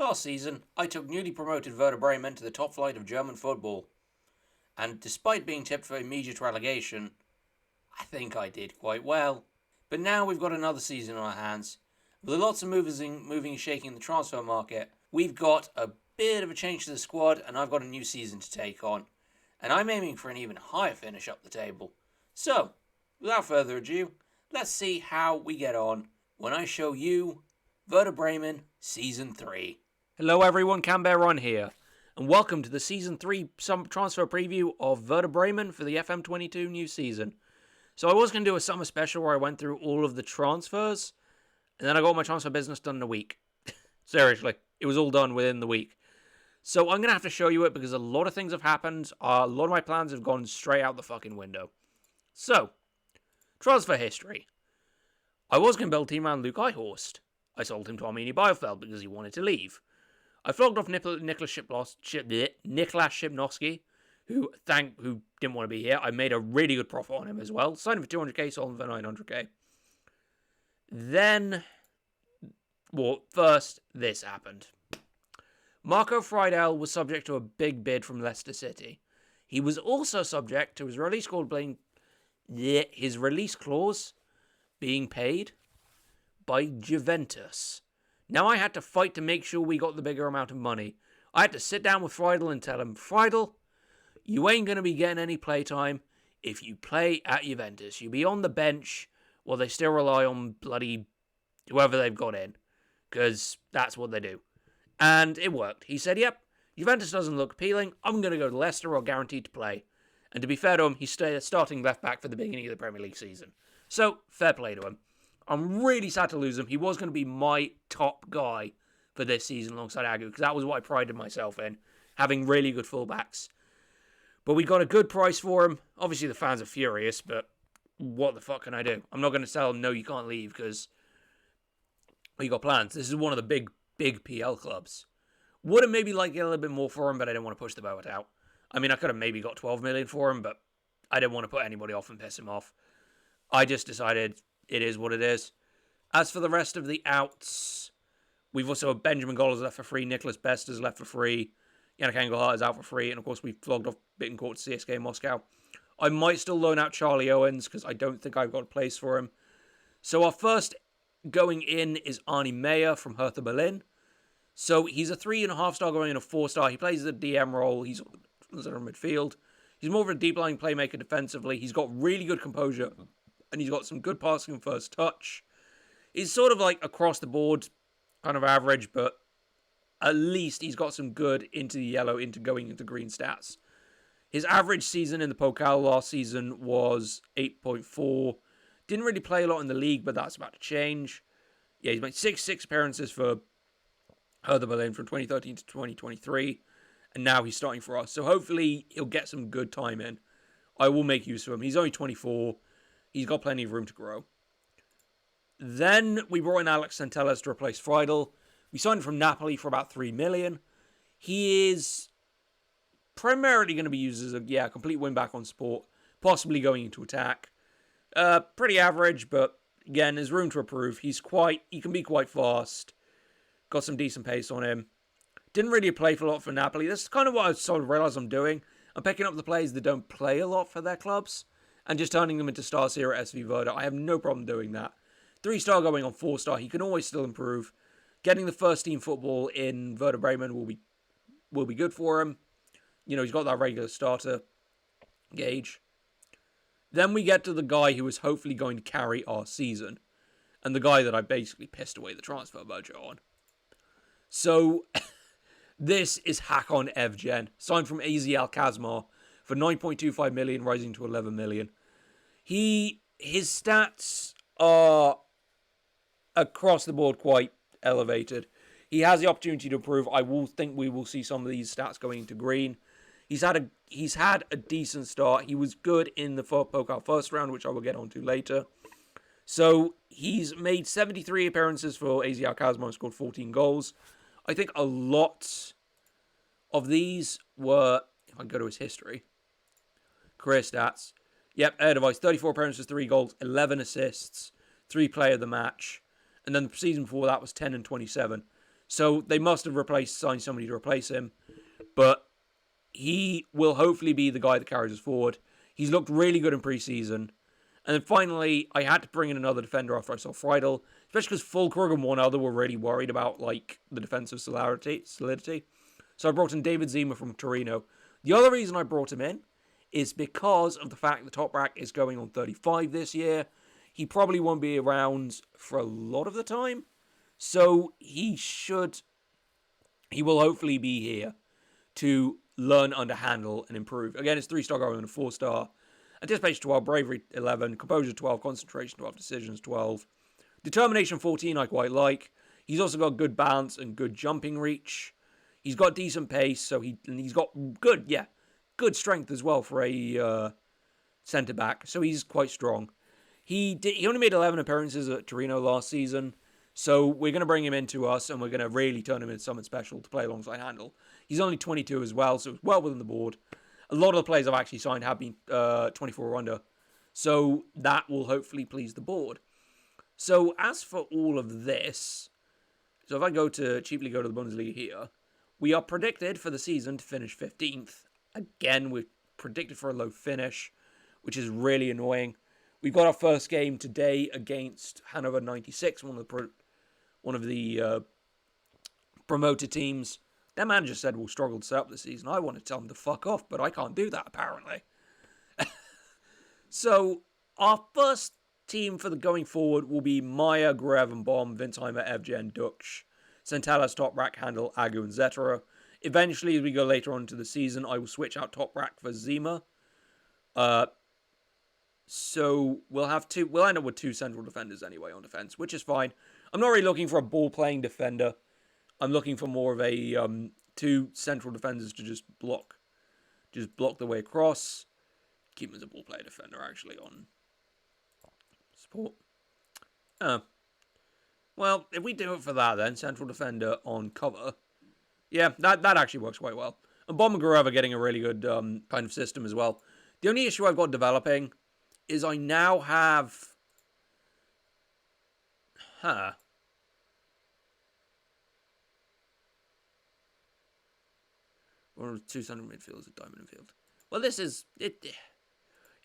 Last season, I took newly promoted Werder Bremen to the top flight of German football, and despite being tipped for immediate relegation, I think I did quite well. But now we've got another season on our hands. With lots of moving and shaking in the transfer market, we've got a bit of a change to the squad, and I've got a new season to take on. And I'm aiming for an even higher finish up the table. So, without further ado, let's see how we get on when I show you Werder Bremen Season 3. Hello everyone, Canberra here, and welcome to the Season 3 transfer preview of Werder Bremen for the FM22 new season. So I was going to do a summer special where I went through all of the transfers, and then I got my transfer business done in a week. Seriously, it was all done within the week. So I'm going to have to show you it because a lot of things have happened. A lot of my plans have gone straight out the fucking window. So, transfer history. I was going to build a team around Luke Eichhorst. I sold him to Armini Bielefeld because he wanted to leave. I flogged off Nicholas Shipnowski, who didn't want to be here. I made a really good profit on him as well. Signed him for 200k, sold him for 900k. Then, first, this happened. Marco Friedel was subject to a big bid from Leicester City. He was also subject to his release clause being paid by Juventus. Now I had to fight to make sure we got the bigger amount of money. I had to sit down with Friedel and tell him, Friedel, you ain't going to be getting any playtime if you play at Juventus. You'll be on the bench while they still rely on bloody whoever they've got in. Because that's what they do. And it worked. He said, yep, Juventus doesn't look appealing. I'm going to go to Leicester or guaranteed to play. And to be fair to him, he's starting left back for the beginning of the Premier League season. So, fair play to him. I'm really sad to lose him. He was going to be my top guy for this season alongside Agu, because that was what I prided myself in, having really good fullbacks. But we got a good price for him. Obviously, the fans are furious, but what the fuck can I do? I'm not going to tell him, no, you can't leave, because we got plans. This is one of the big PL clubs. Would have maybe liked to get a little bit more for him, but I didn't want to push the boat out. I mean, I could have maybe got 12 million for him, but I didn't want to put anybody off and piss him off. I just decided it is what it is. As for the rest of the outs, we've also Benjamin Goll is left for free, Nicholas Best is left for free, Yannick Engelhardt is out for free, and of course we've flogged off Bittencourt to CSKA Moscow. I might still loan out Charlie Owens because I don't think I've got a place for him. So our first going in is Arnie Meyer from Hertha Berlin. So he's a 3.5 star going in a 4 star. He plays the DM role. He's in midfield. He's more of a deep line playmaker defensively. He's got really good composure. And he's got some good passing and first touch. He's sort of like across the board, kind of average, but at least he's got some good into the yellow, going into green stats. His average season in the Pokal last season was 8.4. Didn't really play a lot in the league, but that's about to change. Yeah, he's made 6 appearances for Hertha Berlin from 2013 to 2023. And now he's starting for us. So hopefully he'll get some good time in. I will make use of him. He's only 24. He's got plenty of room to grow. Then we brought in Alex Santelas to replace Friedel. We signed him from Napoli for about 3 million. He is primarily going to be used as a complete wing-back on support, possibly going into attack. Pretty average, but again, there's room to improve. He can be quite fast. Got some decent pace on him. Didn't really play for a lot for Napoli. That's kind of what I sort of realised I'm doing. I'm picking up the players that don't play a lot for their clubs and just turning them into stars here at SV Werder. I have no problem doing that. 3 star going on 4 star. He can always still improve. Getting the first team football in Werder Bremen will be good for him. You know, he's got that regular starter gauge. Then we get to the guy who is hopefully going to carry our season. And the guy that I basically pissed away the transfer budget on. So, this is Hakon Evgen. Signed from AZ Alkmaar for 9.25 million, rising to 11 million. His stats are across the board quite elevated. He has the opportunity to improve. I will think we will see some of these stats going into green. He's had a decent start. He was good in the Pokal first round, which I will get onto later. So he's made 73 appearances for AZ Alkmaar and scored 14 goals. I think a lot of these were, if I go to his history, career stats. Yep, Air Device, 34 appearances, 3 goals, 11 assists, 3 player of the match. And then the season before that was 10 and 27. So they must have signed somebody to replace him. But he will hopefully be the guy that carries us forward. He's looked really good in pre-season. And then finally, I had to bring in another defender after I saw Friedel, especially because Fulkrug and one other were really worried about like the defensive solidity. So I brought in David Zima from Torino. The other reason I brought him in is because of the fact the top rack is going on 35 this year. He probably won't be around for a lot of the time. So he will hopefully be here to learn under handle and improve. Again, it's 3-star going and a 4-star. Anticipation 12, Bravery 11, Composure 12, Concentration 12, Decisions 12. Determination 14 I quite like. He's also got good balance and good jumping reach. He's got decent pace, so he's got good strength as well for a centre back. So he's quite strong. He only made 11 appearances at Torino last season, so we're going to bring him into us and we're going to really turn him into something special to play alongside Handel. He's only 22 as well, so it's well within the board. A lot of the players I've actually signed have been 24 or under, so that will hopefully please the board. So as for all of this, so if I cheaply go to the Bundesliga here, we are predicted for the season to finish 15th. Again, we're predicted for a low finish, which is really annoying. We've got our first game today against Hannover 96, one of the promoted teams. Their manager said we'll struggle to set up this season. I want to tell them to fuck off, but I can't do that, apparently. So, our first team for the going forward will be Maya, Grev and Bomb, Winsheimer, Evgen, Duksh, Centella's Top Rack, Handel, Agu and Zetera. Eventually, as we go later on into the season, I will switch out Top Rack for Zima. So we'll end up with 2 central defenders anyway on defense, which is fine. I'm not really looking for a ball-playing defender. I'm looking for more of a 2 central defenders to just block the way across. Keep him as a ball-player defender, actually, on support. Well, if we do it for that, then central defender on cover, yeah, that actually works quite well. And Bomb and Gureva are getting a really good kind of system as well. The only issue I've got developing is I now have... One of the 2 central midfielders at diamond midfield. Well, this is...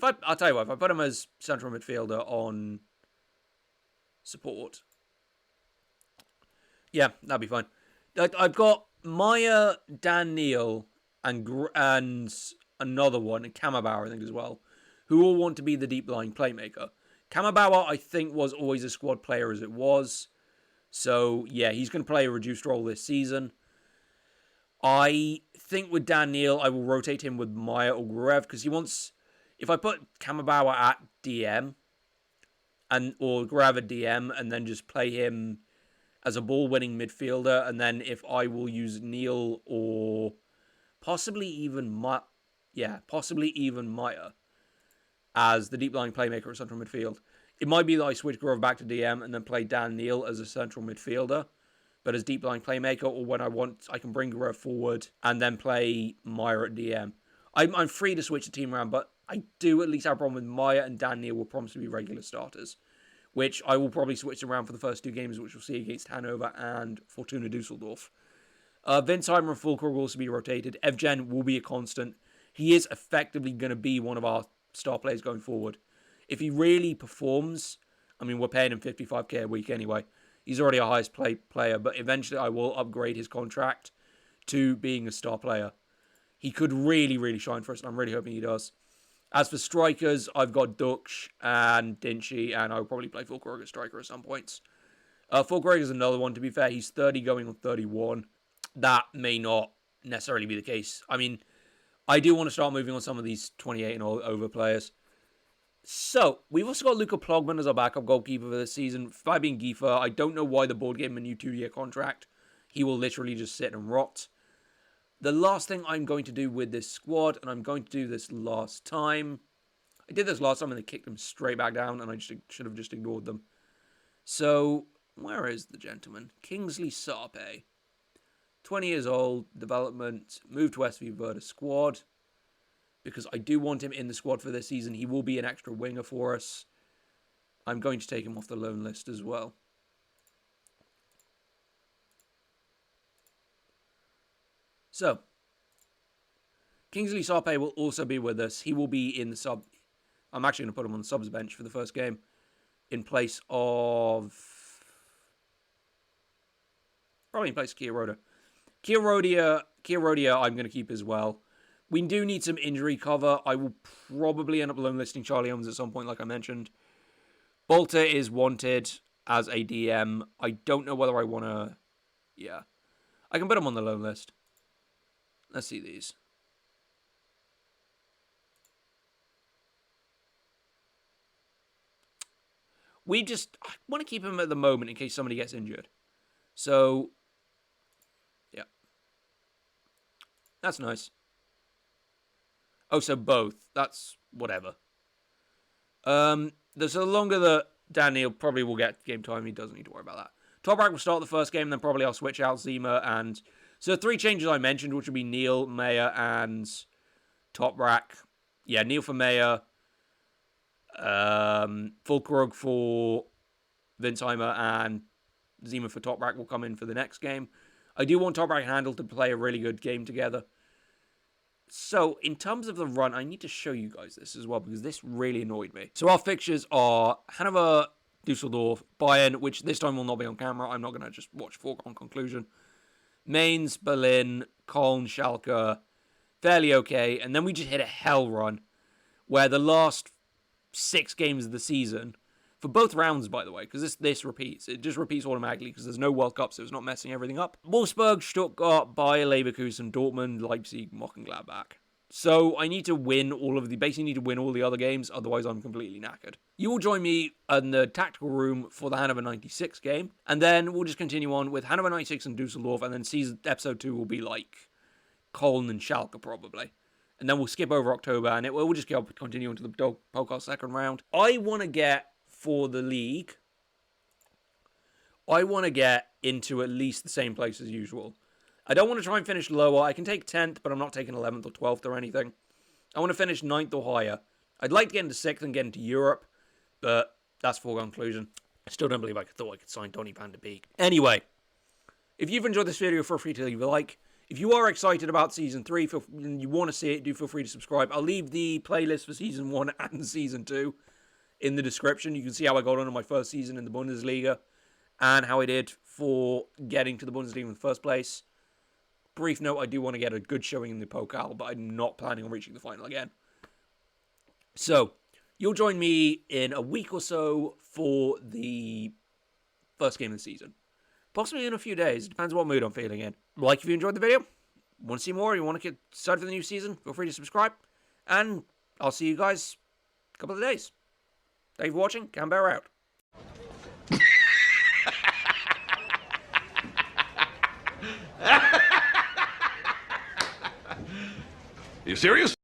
I'll tell you what, if I put him as central midfielder on support, yeah, that'd be fine. I've got Maya, Dan Neal, and another one, and Kamabauer, I think, as well, who all want to be the deep-lying playmaker. Kamabauer, I think, was always a squad player as it was. So, yeah, he's going to play a reduced role this season. I think with Dan Neal, I will rotate him with Maya or Gruev, because he wants... If I put Kamabauer at DM, or Gruev at DM, and then just play him as a ball-winning midfielder, and then if I will use Neal or possibly even Maya as the deep-lying playmaker at central midfield. It might be that I switch Grove back to DM and then play Dan Neal as a central midfielder, but as deep-lying playmaker, or when I want, I can bring Grove forward and then play Maya at DM. I'm free to switch the team around, but I do at least have a problem with Maya and Dan Neal will promise to be regular starters, which I will probably switch around for the first 2 games, which we'll see against Hanover and Fortuna Dusseldorf. Winsheimer and Fulkrug will also be rotated. Evgen will be a constant. He is effectively going to be one of our star players going forward. If he really performs, I mean, we're paying him 55k a week anyway. He's already our highest player, but eventually I will upgrade his contract to being a star player. He could really, really shine for us, and I'm really hoping he does. As for strikers, I've got Duksh and Dinchi, and I'll probably play Fulkrug as striker at some points. Fulkrug is another one, to be fair. He's 30 going on 31. That may not necessarily be the case. I mean, I do want to start moving on some of these 28 and over players. So, we've also got Luca Plogman as our backup goalkeeper for this season. Fabian Giefer, I don't know why the board gave him a new 2-year contract. He will literally just sit and rot. The last thing I'm going to do with this squad, and I'm going to do this last time. I did this last time and they kicked them straight back down, and I should have just ignored them. So, where is the gentleman? Kingsley Sarpe. 20 years old, development, moved to SV Werder squad. Because I do want him in the squad for this season. He will be an extra winger for us. I'm going to take him off the loan list as well. So, Kingsley Sarpe will also be with us. He will be in the sub. I'm actually going to put him on the subs bench for the first game in place of... Probably in place of Kia Rodia, I'm going to keep as well. We do need some injury cover. I will probably end up loan listing Charlie Owens at some point, like I mentioned. Bolter is wanted as a DM. I don't know whether I want to... Yeah. I can put him on the loan list. Let's see these. I want to keep him at the moment in case somebody gets injured. So, yeah. That's nice. Oh, so both. That's whatever. So the longer that Daniel probably will get game time, he doesn't need to worry about that. Toprak will start the first game, then probably I'll switch out Zima and... So the 3 changes I mentioned, which would be Neil, Mayer, and Toprak. Yeah, Neil for Mayer. Fulkrug for Vinsheimer and Zima for Toprak will come in for the next game. I do want Toprak and Handel to play a really good game together. So, in terms of the run, I need to show you guys this as well, because this really annoyed me. So, our fixtures are Hanover, Dusseldorf, Bayern, which this time will not be on camera. I'm not going to just watch foregone conclusion. Mainz, Berlin, Köln, Schalke, fairly okay. And then we just hit a hell run, where the last 6 games of the season, for both rounds, by the way, because this repeats. It just repeats automatically because there's no World Cup, so it's not messing everything up. Wolfsburg, Stuttgart, Bayer Leverkusen, Dortmund, Leipzig, Mönchengladbach. So I need to win basically need to win all the other games, otherwise I'm completely knackered. You will join me in the tactical room for the Hanover 96 game, and then we'll just continue on with Hanover 96 and Dusseldorf, and then episode 2 will be like Köln and Schalke probably. And then we'll skip over October, and we'll just continue into the podcast second round. I want to get, for the league, I want to get into at least the same place as usual. I don't want to try and finish lower. I can take 10th, but I'm not taking 11th or 12th or anything. I want to finish 9th or higher. I'd like to get into 6th and get into Europe, but that's foregone conclusion. I still don't believe I thought I could sign Donny van de Beek. Anyway, if you've enjoyed this video, feel free to leave a like. If you are excited about Season 3 and you want to see it, do feel free to subscribe. I'll leave the playlist for Season 1 and Season 2 in the description. You can see how I got on in my first season in the Bundesliga and how I did for getting to the Bundesliga in the first place. Brief note, I do want to get a good showing in the Pokal, but I'm not planning on reaching the final again. So, you'll join me in a week or so for the first game of the season. Possibly in a few days. Depends what mood I'm feeling in. Like if you enjoyed the video, want to see more, you want to get started for the new season, feel free to subscribe. And I'll see you guys in a couple of days. Thank you for watching. Canberra out. You serious?